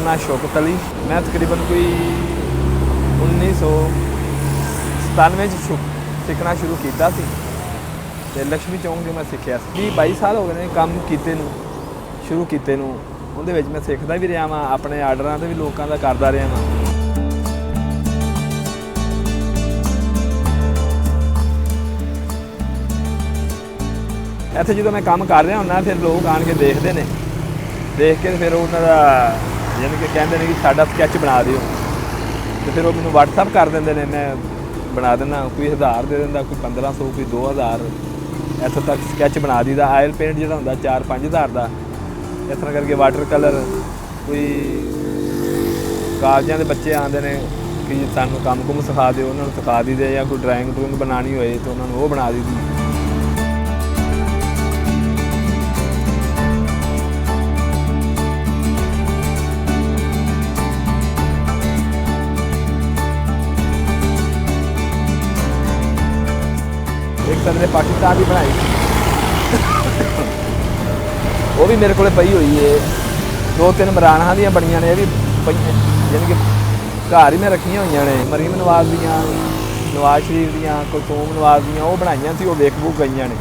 नाम शौकत अली। मैं तकरीबन कोई 1997 सीखना शुरू किया तो लक्ष्मी चौंक जो मैं सीखा 20-22 साल हो गए ने काम किए शुरू किए उहदे मैं सीखता भी रहा वहाँ अपने आर्डर से भी लोगों का करता रहा वहाँ। इत्थे जो मैं काम कर रहा हूँ फिर लोग आन के देखते हैं देख के फिर उन्होंने यानी कि कहते हैं कि साडा स्कैच बना दिओ तो फिर वो मैंने व्हाट्सअप कर देंगे ने मैं बना देना कोई 1000 दे दिंदा कोई 1500 कोई 2000 इत्थों तक स्कैच बना दीदा। आयल पेंट जो होंगे 4-5 हज़ार का इस तरह करके वाटर कलर कोई कालजां दे बच्चे आते हैं कि सानू काम कुम सिखा दो उन्होंने सिखा दीदे या कोई ड्राइंग ड्रूइंग बनानी होए तो उन्होंने वो बना दी। एक तरह पाकिस्तान की बनाई वो भी मेरे को पई हुई है 2-3 मराना दी बनिया ने भी पई यानी कि घर ही मैं रखिया हुई ने मरीम नवाज दियाँ नवाज शरीफ दियाँ कुलसूम नवाज दियाँ वो बनाई थी वो वेख वूख गई ने।